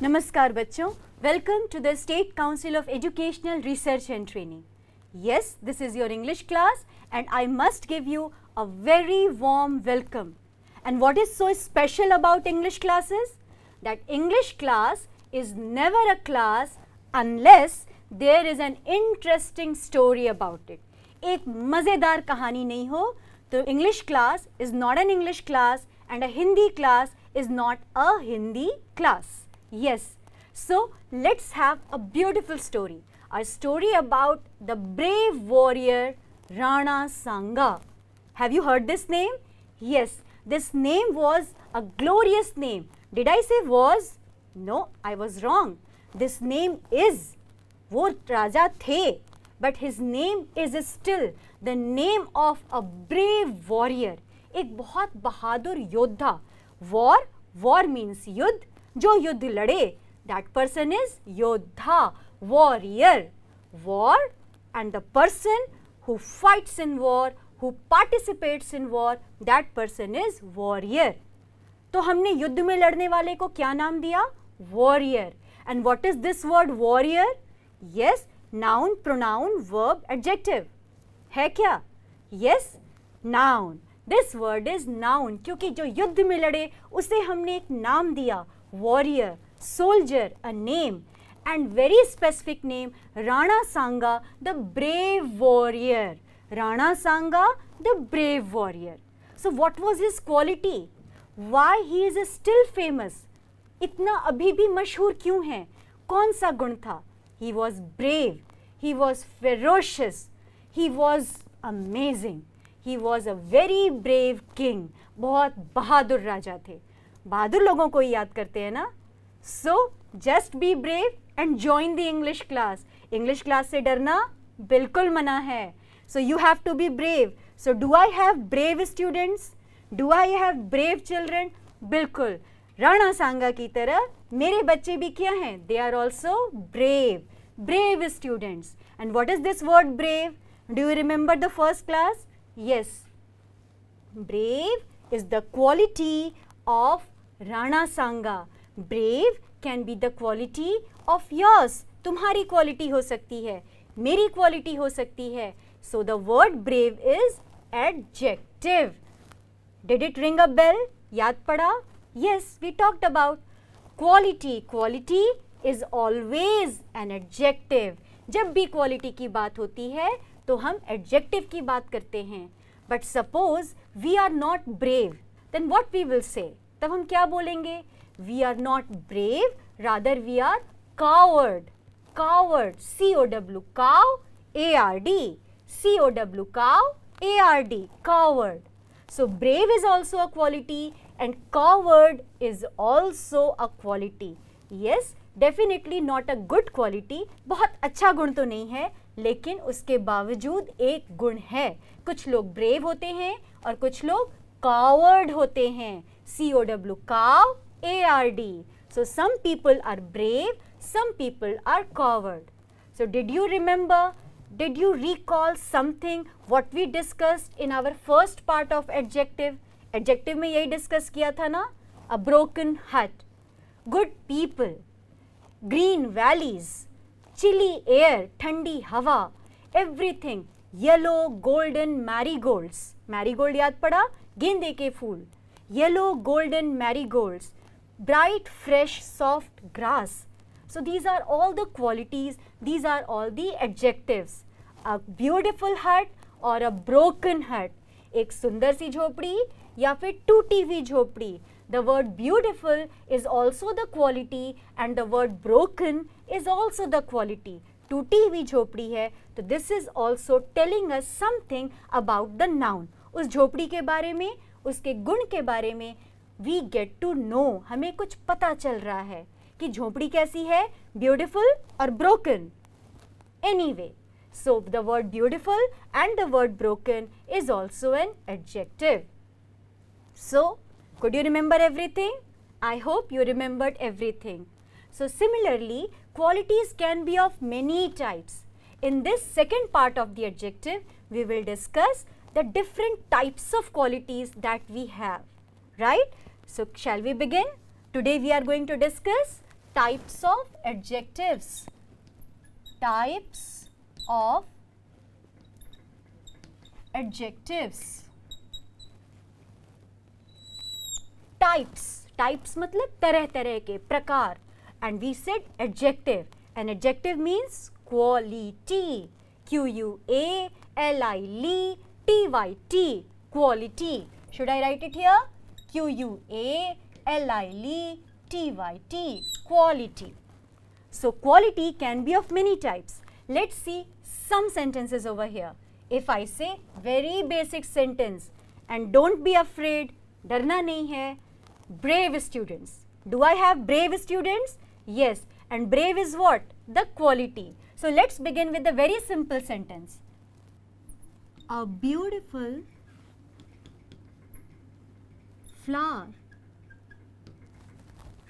नमस्कार बच्चों, welcome to the state council of educational research and training. Yes, this is your English class and I must give you a very warm welcome. And what is so special about English classes? That English class is never a class unless there is an interesting story about it. एक मज़ेदार कहानी नहीं हो तो English class is not an English class and a Hindi class is not a Hindi class. Yes, so let's have a beautiful story. A story about the brave warrior Rana Sanga. Have you heard this name? Yes, this name was a glorious name. Did I say was? No, I was wrong. This name is. वो राजा थे, but his name is still the name of a brave warrior. एक बहुत बहादुर योद्धा. War means युद्ध. जो युद्ध लड़े, that person is योद्धा, warrior. War and the person who fights in war, who participates in war, that person is warrior. तो हमने युद्ध में लड़ने वाले को क्या नाम दिया? Warrior. And what is this word warrior? Yes, noun, pronoun, verb, adjective. है क्या? Yes, noun. This word is noun क्योंकि जो युद्ध में लड़े उसे हमने एक नाम दिया, warrior, soldier, a name, and very specific name, Rana Sanga, the brave warrior. Rana Sanga, the brave warrior. So what was his quality? Why he is still famous? इतना अभी भी मशहूर क्यों है? कौन सा गुण था? He was brave, he was ferocious, he was amazing. He was a very brave king. बहुत बहादुर राजा थे. बहादुर लोगों को ही याद करते हैं ना? So just be brave and join the English class. English class से डरना बिल्कुल मना है. So you have to be brave. So do I have brave students? Do I have brave children? बिल्कुल. राणा सांगा की तरह मेरे बच्चे भी क्या हैं? They are also brave. Brave students. And what is this word brave? Do you remember the first class? Yes. Brave is the quality of Rana Sanga. Brave can be the quality of yours. तुम्हारी quality हो सकती है, मेरी quality हो सकती है. So the word brave is adjective. Did it ring a bell? याद पड़ा? Yes, we talked about quality. Quality is always an adjective. जब भी quality की बात होती है तो हम adjective की बात करते हैं. But suppose we are not brave, then what we will say? तब हम क्या बोलेंगे? We are not brave, rather we are coward. Coward, C-O-W, cow, A-R-D. C-O-W, cow, A-R-D, coward. So brave is also a quality and coward is also a quality. Yes, definitely not a good quality. बहुत अच्छा गुण तो नहीं है, लेकिन उसके बावजूद एक गुण है. कुछ लोग ब्रेव होते हैं और कुछ लोग coward होते हैं. C-O-W, cow, A-R-D. So some people are brave, some people are coward. So did you remember? Did you recall something what we discussed in our first part of adjective? Adjective में यही discuss किया था ना? A broken heart, good people, green valleys, chilly air, ठंडी हवा, everything, yellow, golden marigolds. Marigold याद पड़ा? गेंदे के फूल. Yellow, golden marigolds, bright, fresh, soft grass. So these are all the qualities, these are all the adjectives. A beautiful hut or a broken hut. एक सुंदर सी झोपड़ी या फिर टूटी हुई झोपड़ी. The word beautiful is also the quality and the word broken is also the quality. टूटी हुई झोपड़ी है तो this is also telling us something about the noun. उस झोपड़ी के बारे में, उसके गुण के बारे में we get to know. हमें कुछ पता चल रहा है कि झोपड़ी कैसी है, beautiful और broken. Anyway, so the word beautiful and the word broken is also an adjective. So, could you remember everything? I hope you remembered everything. So similarly, qualities can be of many types. In this second part of the adjective, we will discuss the different types of qualities that we have. Right? So shall we begin? Today we are going to discuss types of adjectives. Types of adjectives. Types मतलब तरह तरह के प्रकार. And we said adjective. An adjective means quality. Quality. Quality. Should I write it here? Quality. Quality. So quality can be of many types. Let's see some sentences over here. If I say very basic sentence, and don't be afraid, डरना नहीं है, brave students. Do I have brave students? Yes. And brave is what? The quality. So let's begin with the very simple sentence. A beautiful flower.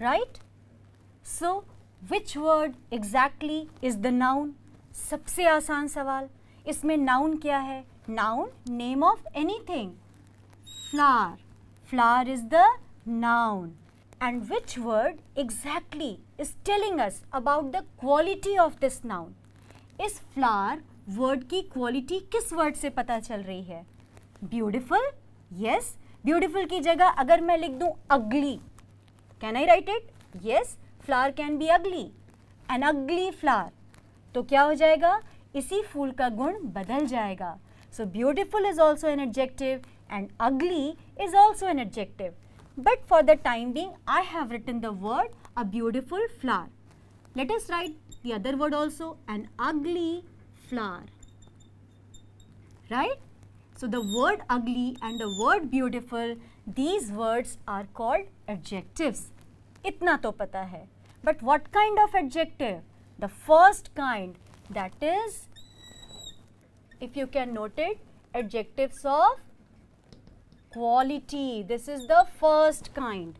Right? So which word exactly is the noun? सबसे आसान सवाल. इसमें noun क्या है? Noun, name of anything. Flower. Flower is the noun. And which word exactly is telling us about the quality of this noun? इस flower word की quality किस word से पता चल रही है? Beautiful? Yes. Beautiful की जगह अगर मैं लिख दूं ugly, can I write it? Yes. Flower can be ugly. An ugly flower. तो क्या हो जाएगा? इसी फूल का गुण बदल जाएगा. So beautiful is also an adjective and ugly is also an adjective. But for the time being, I have written the word a beautiful flower. Let us write the other word also, an ugly flower. Right? So the word ugly and the word beautiful, these words are called adjectives. इतना तो पता है. But what kind of adjective? The first kind, that is, if you can note it, adjectives of quality. This is the first kind.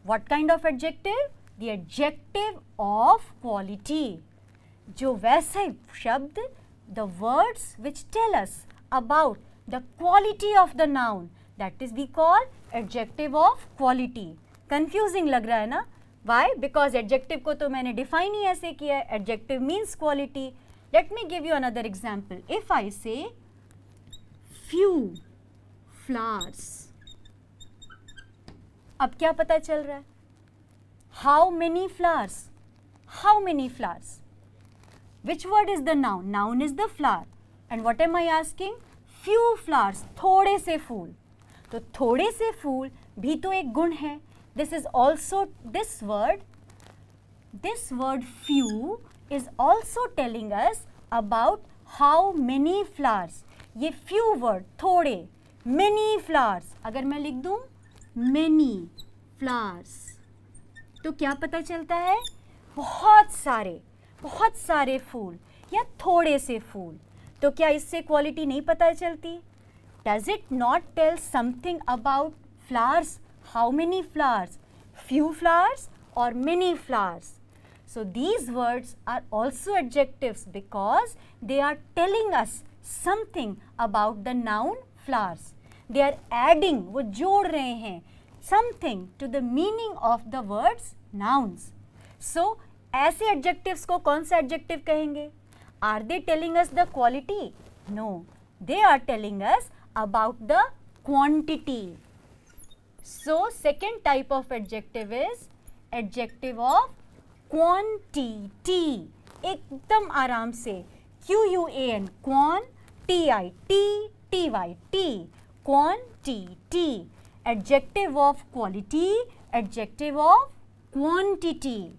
What kind of adjective? The adjective of quality. जो वैसे शब्द, the words which tell us about the quality of the noun, that is we call adjective of quality. Confusing लग रहा है ना? Why? Because adjective को तो मैंने define ही ऐसे किया है. Adjective means quality. Let me give you another example. If I say few flowers, अब क्या पता चल रहा है? How many flowers? How many flowers? Which word is the noun? Noun is the flower. And what am I asking? Few flowers. थोड़े से फूल. तो थोड़े से फूल भी तो एक गुण है. This is also, this word few is also telling us about how many flowers. ये few word, थोड़े, many flowers. अगर मैं लिख दूं many flowers, तो क्या पता चलता है? बहुत सारे फूल या थोड़े से फूल. तो क्या इससे क्वालिटी नहीं पता चलती? Does it not tell something about flowers? How many flowers? Few flowers or many flowers? So these words are also adjectives because they are telling us something about the noun flowers. They are adding, वो जोड़ रहे हैं something to the meaning of the words nouns. So ऐसे adjectives को कौन सा adjective कहेंगे? Are they telling us the quality? No, they are telling us about the quantity. So second type of adjective is adjective of quantity. एकदम आराम से QUAN, quan, TITTYT, quantity. Adjective of quality, adjective of quantity.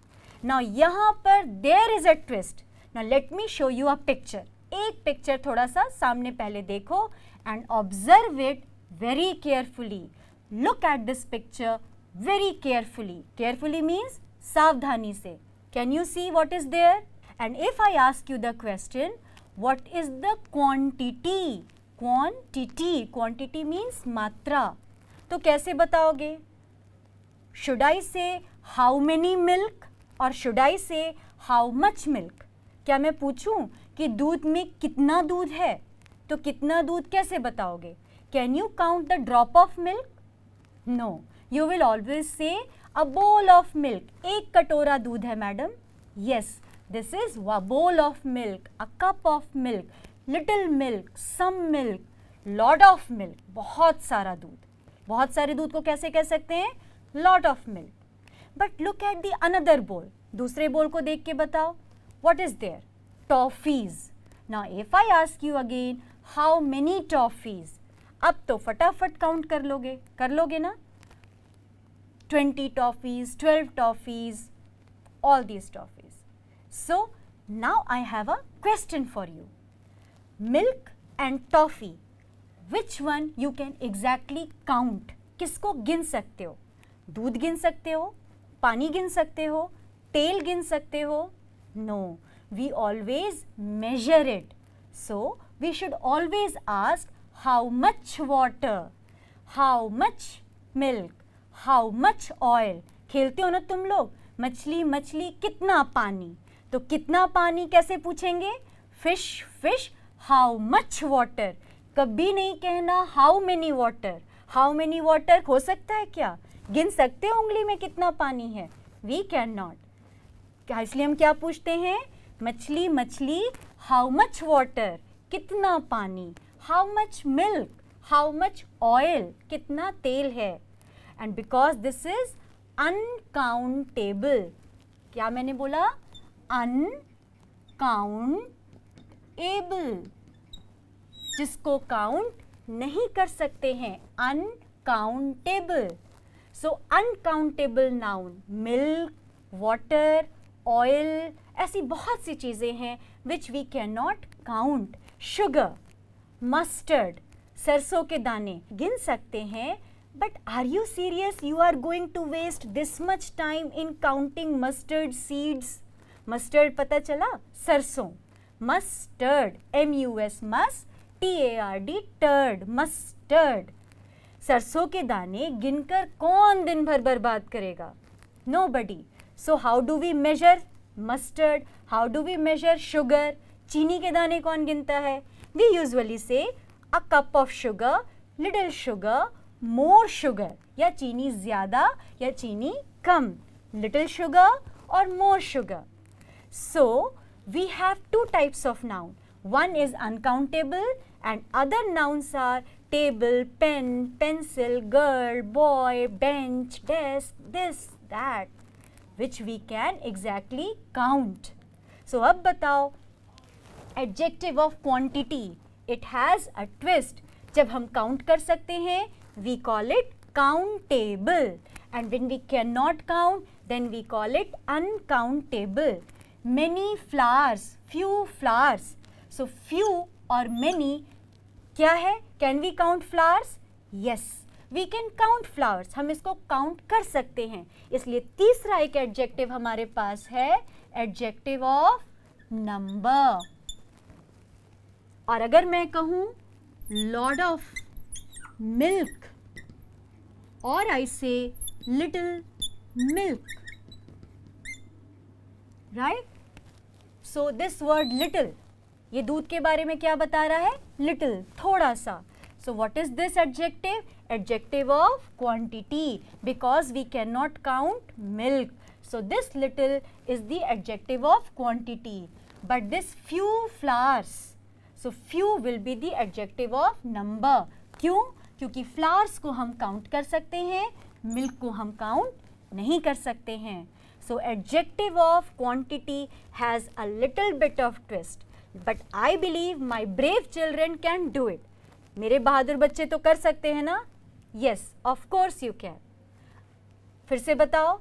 Now यहाँ पर there is a twist. Now let me show you a picture. एक picture थोड़ा सा सामने पहले देखो and observe it very carefully. Look at this picture very carefully. Carefully means सावधानी से. Can you see what is there? And if I ask you the question, what is the quantity? Quantity. Quantity means मात्रा. तो कैसे बताओगे? Should I say how many milk or should I say how much milk? क्या मैं पूछूं कि दूध में कितना दूध है? तो कितना दूध कैसे बताओगे? Can you count the drop of milk? No. You will always say a bowl of milk, एक कटोरा दूध है madam. Yes, this is a bowl of milk, a cup of milk, little milk, some milk, lot of milk, बहुत सारा दूध. बहुत सारे दूध को कैसे कह सकते हैं? Lot of milk. But look at the another bowl, दूसरे बोल को देख के बताओ, what is there? Toffees. Now if I ask you again, how many toffees? अब तो फटाफट काउंट कर लोगे ना? 20 toffees, 12 toffees, all these toffees. So now I have a question for you. Milk and toffee, which one you can exactly count? किसको गिन सकते हो? दूध गिन सकते हो, पानी गिन सकते हो, तेल गिन सकते हो? No, we always measure it. So we should always ask how much water, how much milk, how much oil. खेलते हो ना तुम लोग, मछली मछली कितना पानी, तो कितना पानी कैसे पूछेंगे? Fish fish how much water. कभी नहीं कहना how many water. How many water हो सकता है क्या? गिन सकते हो उंगली में कितना पानी है? We can not. क्या इसलिए हम क्या पूछते हैं? मछली मछली हाउ मच वाटर, कितना पानी. How much milk, how much oil, कितना तेल है. And because this is uncountable. क्या मैंने बोला? अनकाउंटेबल, जिसको काउंट नहीं कर सकते हैं, uncountable. So uncountable noun, milk, water, oil, ऐसी बहुत सी चीज़ें हैं which we can not count. Sugar, mustard, सरसों के दाने गिन सकते हैं. But are you serious? You are going to waste this much time in counting mustard seeds? Mustard पता चला? सरसों. Mustard, M-U-S, T-A-R-D, turd, mustard. सरसों के दाने गिनकर कौन दिन भर बर्बाद करेगा? Nobody. So how do we measure mustard? How do we measure sugar? चीनी के दाने कौन गिनता है? We usually say a cup of sugar, little sugar, more sugar. या चीनी ज़्यादा या चीनी कम, little sugar or more sugar. So we have two types of noun. One is uncountable and other nouns are table, pen, pencil, girl, boy, bench, desk, this, that, which we can exactly count. So अब बताओ, adjective of quantity, it has a twist. जब हम count कर सकते हैं, we call it countable, and when we cannot count, then we call it uncountable. Many flowers, few flowers. So few or many क्या है? Can we count flowers? Yes, we can count flowers. हम इसको count कर सकते हैं. इसलिए तीसरा एक adjective हमारे पास है, adjective of number. और अगर मैं कहूँ lot of milk, or I say little milk, right? So this word little, ये दूध के बारे में क्या बता रहा है? Little, थोड़ा सा. So what is this adjective? Adjective of quantity, because we cannot count milk. So this little is the adjective of quantity. But this few flowers, so few will be the adjective of number. क्यों? क्योंकि flowers को हम count कर सकते हैं, milk को हम count नहीं कर सकते हैं. So adjective of quantity has a little bit of twist. But I believe my brave children can do it. मेरे बहादुर बच्चे तो कर सकते हैं ना? Yes, of course you can. फिर से बताओ.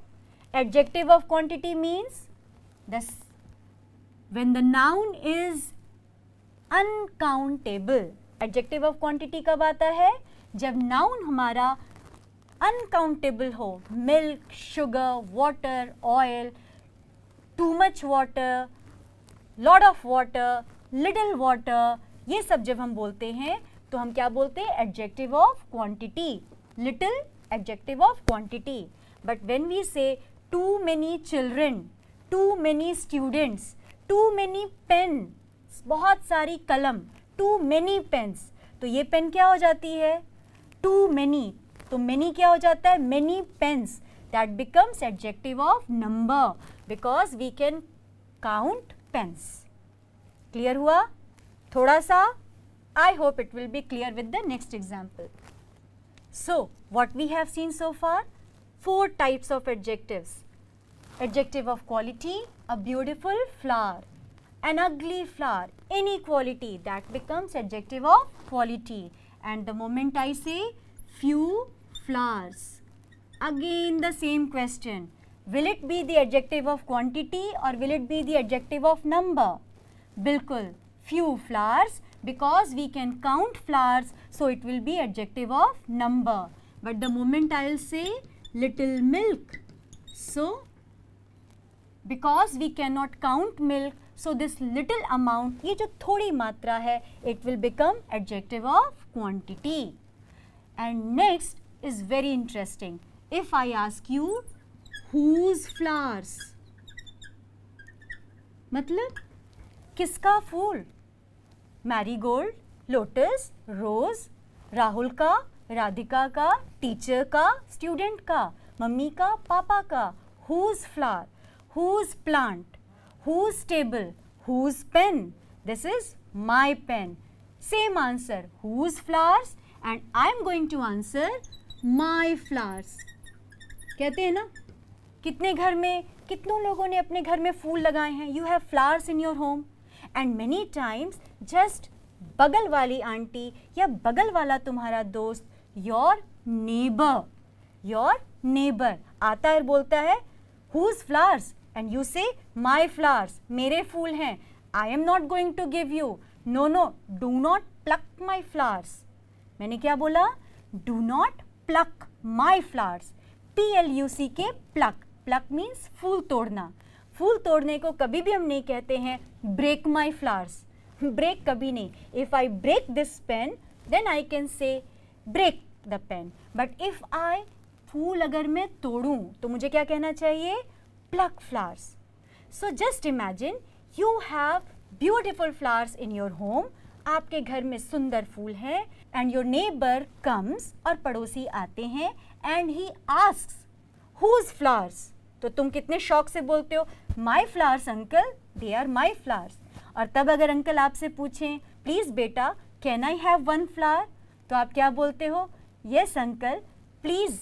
Adjective of quantity means this when the noun is uncountable. Adjective of quantity कब आता है? जब noun हमारा uncountable हो. Milk, sugar, water, oil, too much water, lot of water, little water, ये सब जब हम बोलते हैं तो हम क्या बोलते हैं? Adjective of quantity. Little, adjective of quantity. But when we say too many children, too many students, too many pens, बहुत सारी कलम, too many pens, तो ये पेन क्या हो जाती है? Too many. तो many क्या हो जाता है? Many pens. that becomes adjective of number because we can count pens. Clear हुआ? थोड़ा सा? I hope it will be clear with the next example. So, what we have seen so far? 4 types of adjectives. Adjective of quality, a beautiful flower. An ugly flower, any quality, that becomes adjective of quality. And the moment I say few flowers, again the same question. Will it be the adjective of quantity or will it be the adjective of number? Bilkul, few flowers, because we can count flowers, so it will be adjective of number. But the moment I will say little milk, so because we cannot count milk, so this little amount, ये जो थोड़ी मात्रा है, it will become adjective of quantity. And next is very interesting. If I ask you whose flowers, मतलब किसका फूल? Marigold, lotus, रोज, राहुल का, राधिका का, teacher का, स्टूडेंट का, मम्मी का, पापा का. Whose flower? Whose plant? Whose table? Whose pen? This is my pen. Same answer. Whose flowers? And I am going to answer my flowers. कहते हैं ना, कितने घर में, कितनों लोगों ने अपने घर में फूल लगाए हैं? You have flowers in your home. And many times just बगल वाली आंटी या बगल वाला तुम्हारा दोस्त, your neighbor आता है और बोलता है whose flowers, and you say my flowers, मेरे फूल हैं. I am not going to give you. No, do not pluck my flowers. मैंने क्या बोला? Do not pluck my flowers. PLUCK, pluck means फूल तोड़ना. फूल तोड़ने को कभी भी हम नहीं कहते हैं break my flowers. break कभी नहीं. If I break this pen, then I can say break the pen. But if I फूल अगर मैं तोड़ूं तो मुझे क्या कहना चाहिए? pluck flowers. So just imagine you have beautiful flowers in your home. आपके घर में सुंदर फूल हैं and your neighbor comes, और पड़ोसी आते हैं and he asks whose flowers. तो तुम कितने शौक से बोलते हो my flowers uncle, they are my flowers. और तब अगर अंकल आपसे पूछें प्लीज़ बेटा कैन आई हैव 1 फ्लावर, तो आप क्या बोलते हो? yes uncle, please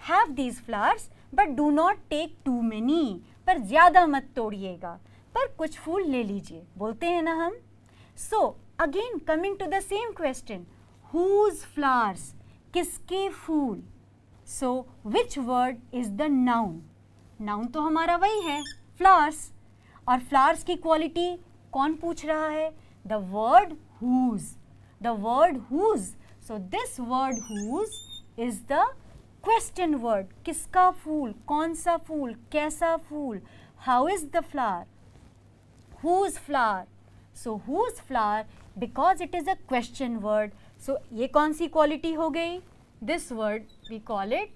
have these flowers but do not take too many. पर ज़्यादा मत तोड़िएगा, पर कुछ फूल ले लीजिए, बोलते हैं ना हम. So again coming to the same question, whose flowers, किसके फूल. So which word is the noun? Noun तो हमारा वही है फ्लावर्स, और फ्लावर्स की क्वालिटी कौन पूछ रहा है? The word whose. The word whose. So this word whose is the question word. किसका फूल, कौन सा फूल, कैसा फूल, how is the flower, whose flower. सो whose flower because it is a question word. So ये कौन सी क्वालिटी हो गई? This word we call it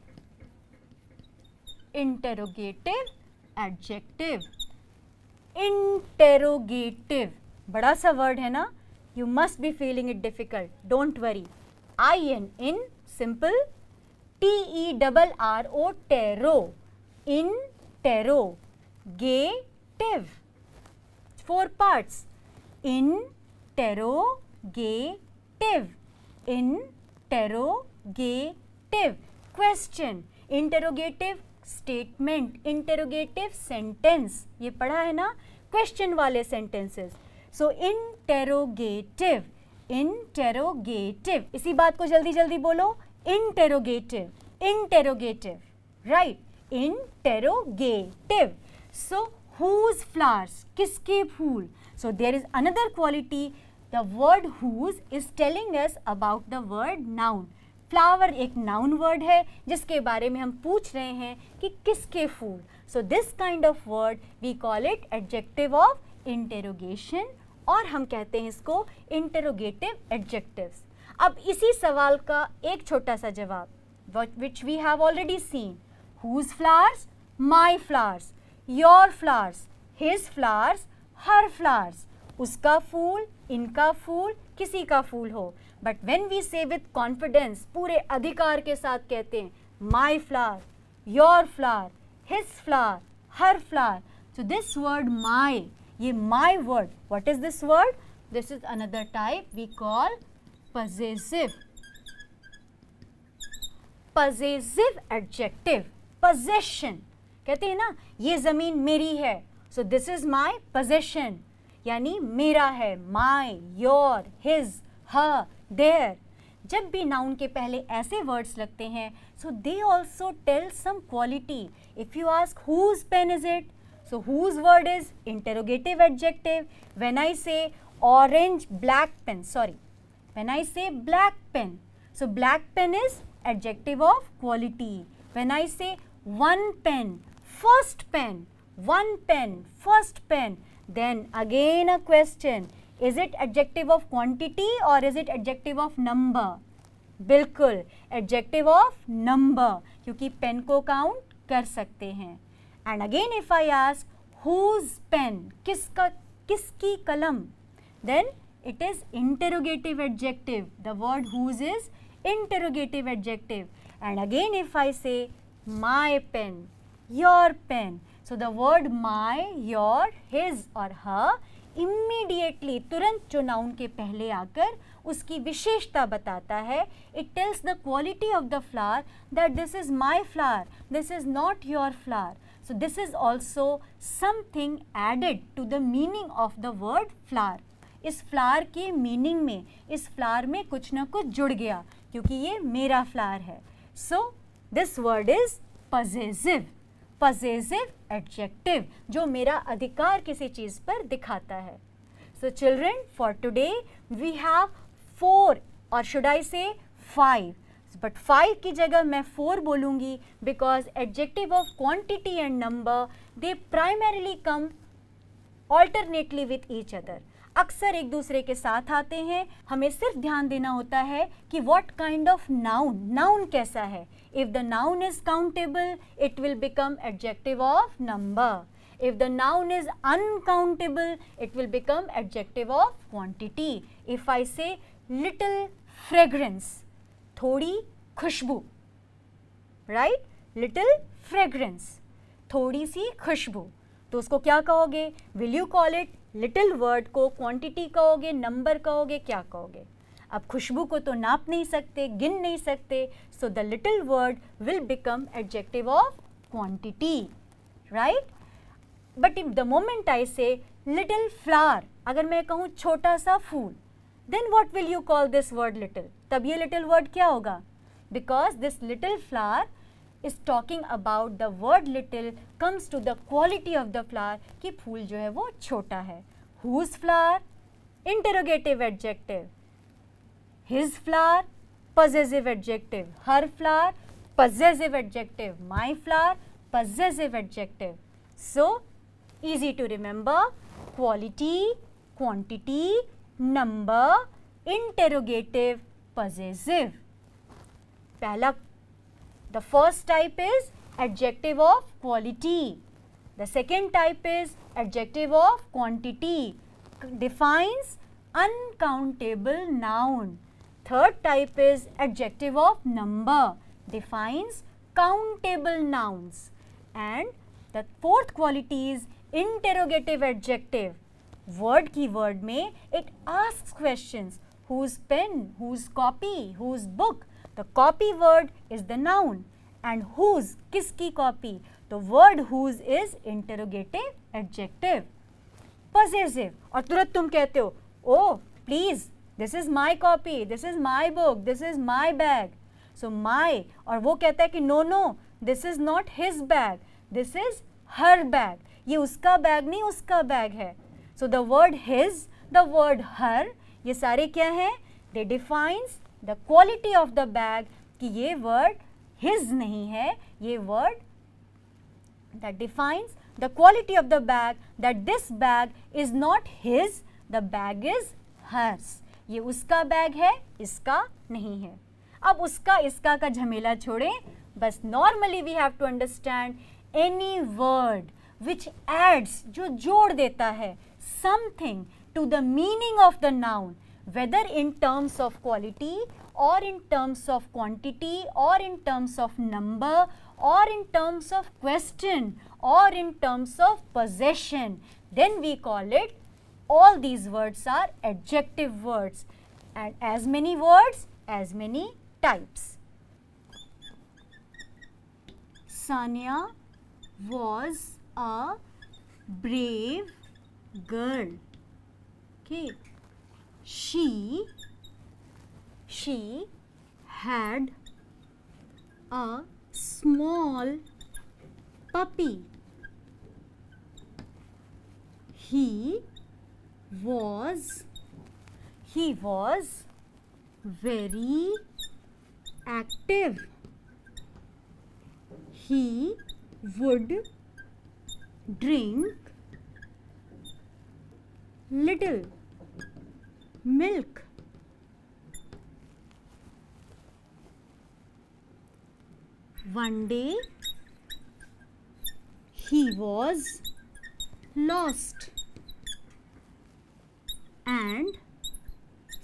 interrogative adjective. Interrogative बड़ा सा वर्ड है ना, you must be feeling it difficult. Don't worry. IN in simple, TERRO tarot, interrogative. 4 parts. Interrogative, interrogative question, interrogative statement, interrogative sentence. ये पढ़ा है ना question वाले sentences. सो interrogative, interrogative. इसी बात को जल्दी जल्दी बोलो. Interrogative, interrogative, right. Interrogative. So whose flowers, किसके फूल. So there is another quality. The word whose is telling us about the word noun. Flower एक नाउन वर्ड है जिसके बारे में हम पूछ रहे हैं कि किसके फूल. So this kind of word we call it adjective of interrogation, और हम कहते हैं इसको इंटेरोगेटिव एडजेक्टिव्स. अब इसी सवाल का एक छोटा सा जवाब, which we have already seen. whose flowers, my flowers, your flowers, his flowers, her flowers. उसका फूल, इनका फूल, किसी का फूल हो. बट वेन वी से विथ कॉन्फिडेंस, पूरे अधिकार के साथ कहते हैं my flower, your flower, his flower, her flower. So this word my, ये my word, what is this word? This is another type we call possessive. Possessive adjective, possession. कहते हैं ना ये ज़मीन मेरी है, so this is my possession, यानी मेरा है, my, your, his, her, their. जब भी नाउन के पहले ऐसे वर्ड्स लगते हैं, so they also tell some quality. If you ask whose pen is it, so whose word is interrogative adjective. When I say orange black pen, sorry, when I say black pen, so black pen is adjective of quality. When I say one pen, first pen, one pen, first pen, then again a question, is it adjective of quantity or is it adjective of number? बिल्कुल adjective of number, क्योंकि pen को count कर सकते हैं. And again if I ask whose pen, किसकी कलम, then it is interrogative adjective. The word whose is interrogative adjective. And again if I say my pen, your pen, so the word my, your, his or her immediately तुरंत जो noun के पहले आकर उसकी विशेषता बताता है. It tells the quality of the flower that this is my flower, this is not your flower. So this is also something added to the meaning of the word flower. इस flower के meaning में, इस flower में कुछ ना कुछ जुड़ गया क्योंकि ये मेरा फ्लावर है. So this word is possessive, possessive adjective, जो मेरा अधिकार किसी चीज़ पर दिखाता है. So children, for today we have 4 और शुड आई से 5, बट 5 की जगह मैं 4 बोलूँगी because adjective of quantity and number they primarily come alternately with each other. अक्सर एक दूसरे के साथ आते हैं. हमें सिर्फ ध्यान देना होता है कि what kind of noun, noun कैसा है. If the noun is countable it will become adjective of number. If the noun is uncountable it will become adjective of quantity. If I say little fragrance, थोड़ी खुशबू, right, little fragrance, थोड़ी सी खुशबू, तो उसको क्या कहोगे? Will you call it little word को quantity कहोगे, number कहोगे, क्या कहोगे? अब खुशबू को तो नाप नहीं सकते, गिन नहीं सकते, so the little word will become adjective of quantity, right. But if the moment I say little flower, अगर मैं कहूँ छोटा सा फूल, then what will you call this word little? तब ये लिटिल वर्ड क्या होगा? Because this little flower is talking about the word little comes to the quality of the flower कि फूल जो है वो छोटा है. Whose flower? Interrogative adjective. His flower? Possessive adjective. Her flower? Possessive adjective. My flower? Possessive adjective. So easy to remember: quality, quantity, number, interrogative, possessive. पहला, the first type is adjective of quality. The second type is adjective of quantity, defines uncountable noun. Third type is adjective of number, defines countable nouns. And the fourth quality is interrogative adjective. Word keyword में it asks questions. Whose pen? Whose copy? Whose book? The copy word is the noun and whose, किसकी copy, the word whose is interrogative adjective. Possessive, और तुरंत तुम कहते हो, oh please this is my copy, this is my book, this is my bag. So my, और वो कहता है कि no this is not his bag, this is her bag. ये उसका बैग नहीं, उसका बैग है. So the word his, the word her, ये सारे क्या हैं? They defines the quality of the bag, कि ये word his नहीं है, ये word that defines the quality of the bag, that this bag is not his, the bag is hers. ये उसका बैग है, इसका नहीं है. अब उसका इसका का झमेला छोड़ें, बस normally we have to understand any word which adds, जो जोड़ देता है something to the meaning of the noun, whether in terms of quality or in terms of quantity or in terms of number or in terms of question or in terms of possession, then we call it, all these words are adjective words, and as many words, as many types. Sania was a brave girl. Okay. She had a small puppy. He was very active. He would drink little milk. One day he was lost and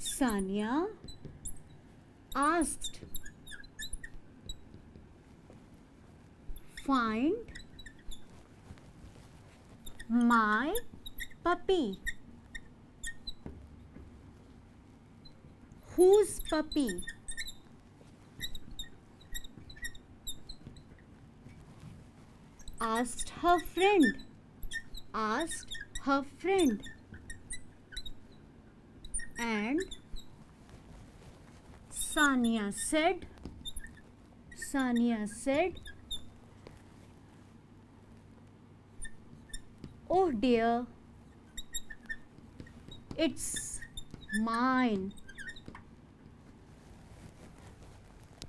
Sania asked, "Find my puppy." Whose puppy? Asked her friend. And Sania said, "Oh dear, it's mine."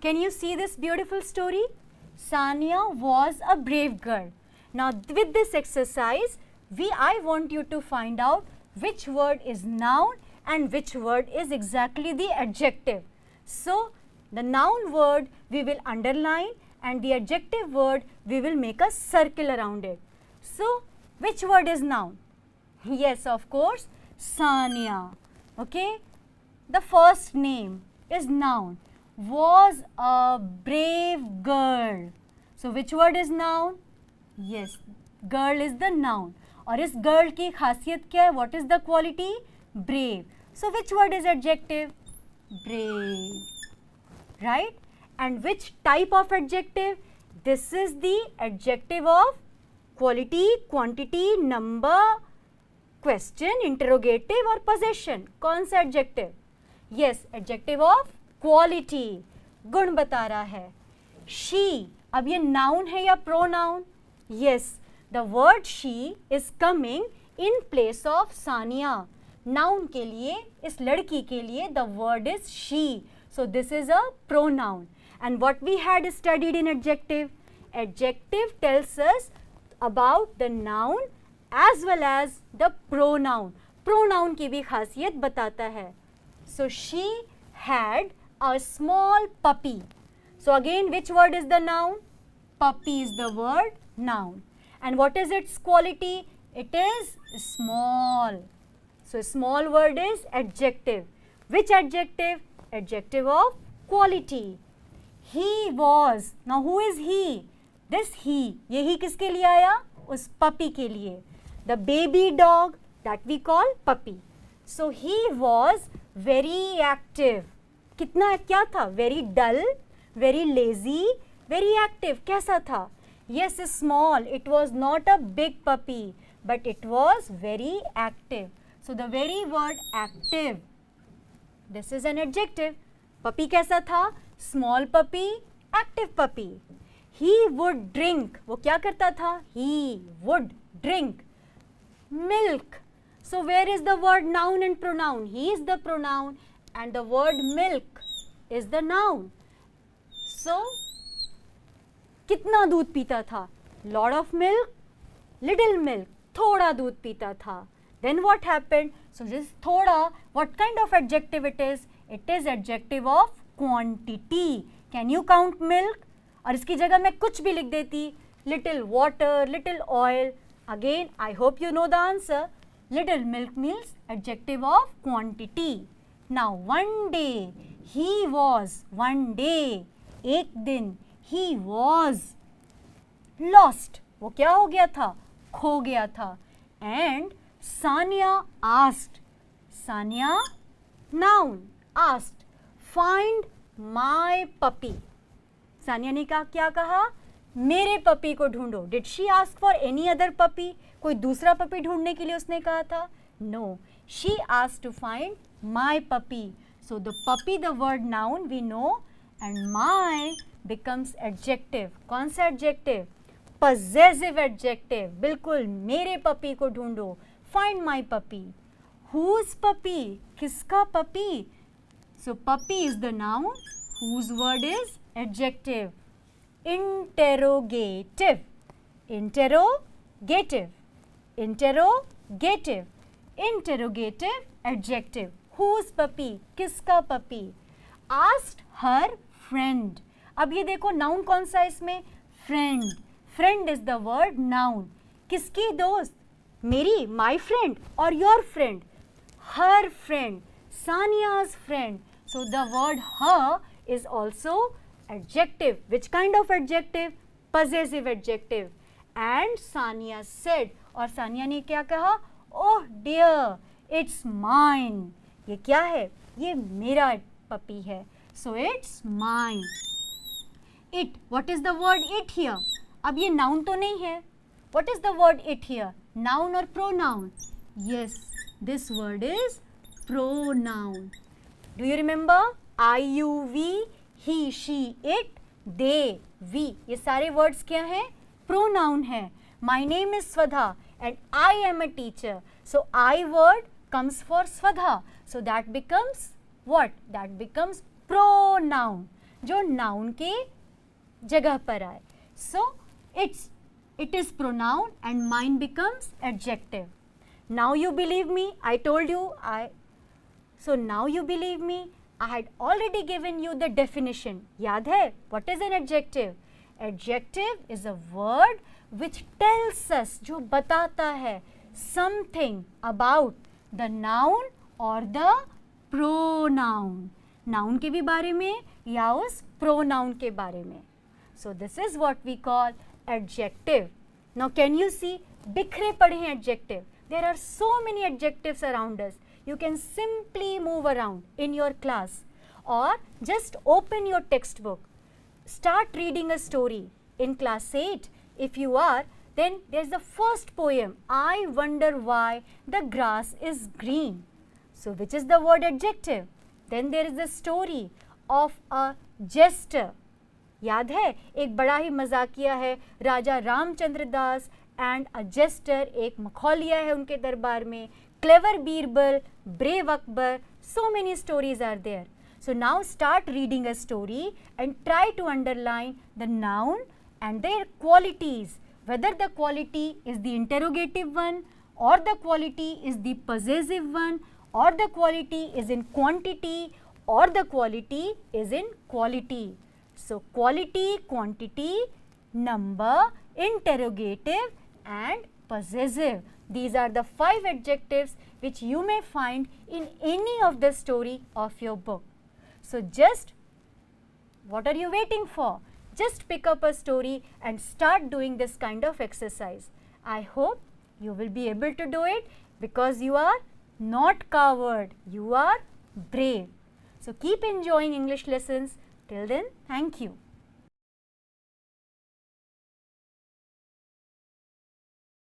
Can you see this beautiful story? Sania was a brave girl. Now with this exercise, I want you to find out which word is noun and which word is exactly the adjective. So the noun word we will underline and the adjective word we will make a circle around it. So which word is noun? Yes, of course, Sania. Okay, the first name is noun. Was a brave girl. So which word is noun? Yes, girl is the noun. और इस girl की खासियत क्या है? What is the quality? Brave. So which word is adjective? Brave. Right? And which type of adjective? This is the adjective of quality, quantity, number, question, interrogative or possession. कौन सा adjective? Yes, adjective of quality, गुण बता रहा है. She, अब ये noun है या pronoun? Yes, the word she is coming in place of Sania. Noun के लिए, इस लड़की के लिए the word is she. So this is a pronoun. And what we had studied in adjective? Adjective tells us about the noun as well as the pronoun. Pronoun की भी खासियत बताता है. So she had a small puppy. So again, which word is the noun? Puppy is the word noun. And what is its quality? It is small. So small word is adjective. Which adjective? Adjective of quality. He was. Now who is he? This he. ये he किसके लिए आया? उस puppy के लिए. The baby dog that we call puppy. So he was very active. कितना क्या था? Very dull, very lazy, very active. कैसा था? Yes, small. It was not a big puppy, but it was very active. So the very word active, this is an adjective. Puppy कैसा था? Small puppy, active puppy. He would drink. वो क्या करता था? He would drink milk. So where is the word noun and pronoun? He is the pronoun and the word milk is the noun. So कितना दूध पीता था? Lot of milk, little milk. थोड़ा दूध पीता था. Then what happened? So this थोड़ा, what kind of adjective it is? It is adjective of quantity. Can you count milk? और इसकी जगह मैं कुछ भी लिख देती. Little water, little oil. Again, I hope you know the answer. Little milk means adjective of quantity. Now one day, he was, one day, एक दिन, he was lost, वो क्या हो गया था, खो गया था. And Sanya asked, Sanya, noun, asked, find my puppy. Sania ने क्या कहा, मेरे पपी को ढूंढो. Did she ask for any other puppy? कोई दूसरा पपी ढूंढने के लिए उसने कहा था? No, she asked to find my puppy. So the puppy, the word noun we know, and my becomes adjective. कौन सा adjective? Possessive adjective. बिल्कुल, मेरे पपी को ढूंढो. Find my puppy. Whose puppy? किसका puppy? So puppy is the noun whose word is adjective. Interrogative. Interrogative. Interrogative. Interrogative adjective. Whose puppy? किसका puppy? Asked her friend. अब ये देखो noun कौन सा है इसमें? Friend. Friend is the word noun. किसकी दोस्त? मेरी, my friend or your friend? Her friend. Sania's friend. So the word her is also adjective. Which kind of adjective? Possessive adjective. And Sania said, और सानिया ने क्या कहा? Oh dear, it's mine. ये क्या है? ये मेरा पपी है. So it's mine. It. What is the word it here? अब ये noun तो नहीं है. What is the word it here? Noun or pronoun? Yes, this word is pronoun. Do you remember? I, you, we, he, she, it, they, we. ये सारे words क्या हैं? Pronoun है. My name is Swadha and I am a teacher. So I word comes for Swadha. So that becomes what? That becomes pronoun. जो noun के जगह पर आए. So it is pronoun and mine becomes adjective. Now you believe me? I told you So now you believe me? I had already given you the definition. याद है? What is an adjective? Adjective is a word which tells us, जो बताता है something about the noun or the pronoun. Noun के भी बारे में या उस pronoun के बारे में. So this is what we call adjective. Now can you see? बिखरे पड़े हैं adjective. There are so many adjectives around us. You can simply move around in your class or just open your textbook. Start reading a story. In class 8, if you are, then there's the first poem, I wonder why the grass is green. So which is the word adjective? Then there is the story of a jester. याद है? एक बड़ा ही मजाकिया है, राजा रामचंद्र दास and a jester, एक मखौलिया है उनके दरबार में, clever Birbal, brave Akbar, so many stories are there. So now start reading a story and try to underline the noun and their qualities, whether the quality is the interrogative one or the quality is the possessive one or the quality is in quantity or the quality is in quality. So quality, quantity, number, interrogative and possessive. These are the 5 adjectives which you may find in any of the story of your book. So just, what are you waiting for? Just pick up a story and start doing this kind of exercise. I hope you will be able to do it because you are not coward, you are brave. So keep enjoying English lessons. Till then, thank you.